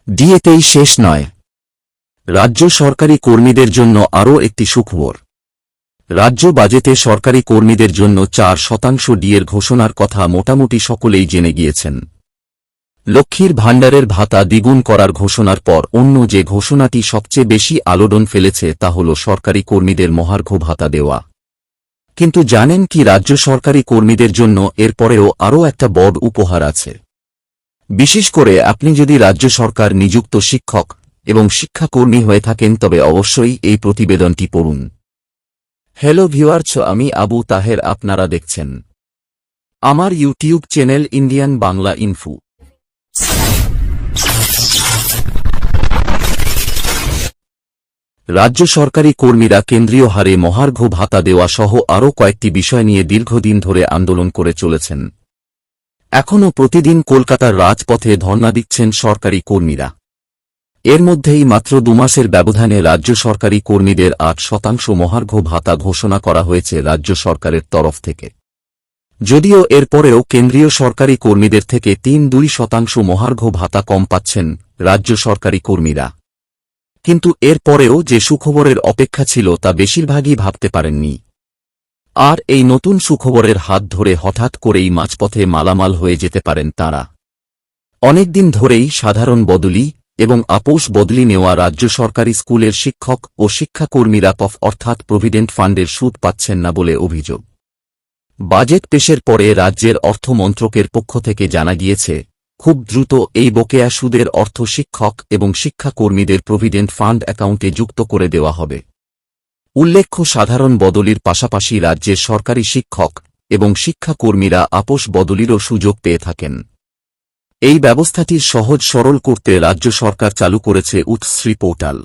ডিএতেই শেষ নয়, রাজ্য সরকারি কর্মীদের জন্য আরও একটি সুখবর। রাজ্য বাজেটে সরকারি কর্মীদের জন্য 4% ডিএর ঘোষণার কথা মোটামুটি সকলেই জেনে গিয়েছেন। লক্ষ্মীর ভাণ্ডারের ভাতা দ্বিগুণ করার ঘোষণার পর অন্য যে ঘোষণাটি সবচেয়ে বেশি আলোড়ন ফেলেছে তা হল সরকারি কর্মীদের মহার্ঘ ভাতা দেওয়া। কিন্তু জানেন কি, রাজ্য সরকারি কর্মীদের জন্য এরপরেও আরও একটা বড় উপহার আছে। বিশেষ করে আপনি যদি রাজ্য সরকার নিযুক্ত শিক্ষক এবং শিক্ষাকর্মী হয়ে থাকেন তবে অবশ্যই এই প্রতিবেদনটি পড়ুন। হ্যালো ভিউয়ার্স, আমি আবু তাহের, আপনারা দেখছেন আমার YouTube channel Indian Bangla info. রাজ্য সরকারি কর্মীরা কেন্দ্রীয় হারে মহার্ঘ ভাতা দেওয়া সহ আরও কয়েকটি বিষয় নিয়ে দীর্ঘদিন ধরে আন্দোলন করে চলেছেন। এখনও প্রতিদিন কলকাতার রাজপথে ধর্ণা দিচ্ছেন সরকারি কর্মীরা। এর মধ্যেই মাত্র 2 মাসের ব্যবধানে রাজ্য সরকারি কর্মীদের 8% মহার্ঘ ভাতা ঘোষণা করা হয়েছে রাজ্য সরকারের তরফ থেকে। যদিও এরপরেও কেন্দ্রীয় সরকারি কর্মীদের থেকে 3-2% মহার্ঘ ভাতা কম পাচ্ছেন রাজ্য সরকারি কর্মীরা। কিন্তু এরপরেও যে সুখবরের অপেক্ষা ছিল তা বেশিরভাগই ভাবতে পারেননি। আর এই নতুন সুখবরের হাত ধরে হঠাৎ করেই মাঝপথে মালামাল হয়ে যেতে পারেন তাঁরা। অনেকদিন ধরেই সাধারণ বদলি এবং আপোষ বদলি নেওয়া রাজ্য সরকারি স্কুলের শিক্ষক ও শিক্ষাকর্মীরা পফ অর্থাৎ প্রভিডেন্ট ফান্ডের সুদ পাচ্ছেন না বলে অভিযোগ। বাজেট পেশের পরে রাজ্যের অর্থ মন্ত্রকের পক্ষ থেকে জানা গিয়েছে, খুব দ্রুত এই বকেয়া সুদের অর্থ শিক্ষক এবং শিক্ষাকর্মীদের প্রভিডেন্ট ফান্ড অ্যাকাউন্টে যুক্ত করে দেওয়া হবে। উল্লেখ্য, সাধারণ বদলির পাশাপাশি রাজ্যের সরকারি শিক্ষক এবং শিক্ষাকর্মীরা আপোষ বদলিরও সুযোগ পেয়ে থাকেন। এই ব্যবস্থাটির সহজ সরল করতে রাজ্য সরকার চালু করেছে উৎশ্রী পোর্টাল।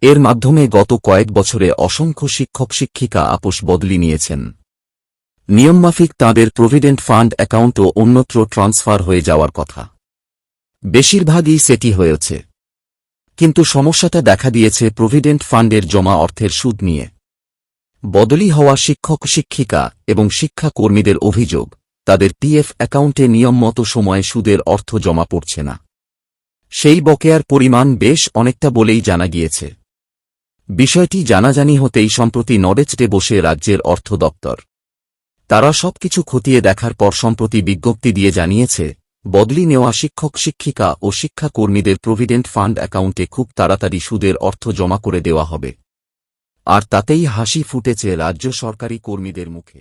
এর মাধ্যমে গত কয়েক বছরে অসংখ্য শিক্ষক শিক্ষিকা আপোষ বদলি নিয়েছেন। নিয়মমাফিক তাঁদের প্রভিডেন্ট ফান্ড অ্যাকাউন্টও অন্যত্র ট্রান্সফার হয়ে যাওয়ার কথা। বেশিরভাগই সেটি হয়েছে, কিন্তু সমস্যাটা দেখা দিয়েছে প্রভিডেন্ট ফান্ডের জমা অর্থের সুদ নিয়ে। বদলি হওয়া শিক্ষক শিক্ষিকা এবং শিক্ষাকর্মীদের অভিযোগ, তাদের পিএফ অ্যাকাউন্টে নিয়মমতো সময়ে সুদের অর্থ জমা পড়ছে না। সেই বকেয়ার পরিমাণ বেশ অনেকটা বলেই জানা গিয়েছে। বিষয়টি জানাজানি হতেই সম্প্রতি নরেচটে বসে রাজ্যের অর্থ দপ্তর। তারা সবকিছু খতিয়ে দেখার পর সম্প্রতি বিজ্ঞপ্তি দিয়ে জানিয়েছে, বদলি নেওয়া শিক্ষক শিক্ষিকা ও শিক্ষাকর্মীদের প্রভিডেন্ট ফান্ড অ্যাকাউন্টে খুব তাড়াতাড়ি সুদের অর্থ জমা করে দেওয়া হবে। আর তাতেই হাসি ফুটেছে রাজ্য সরকারি কর্মীদের মুখে।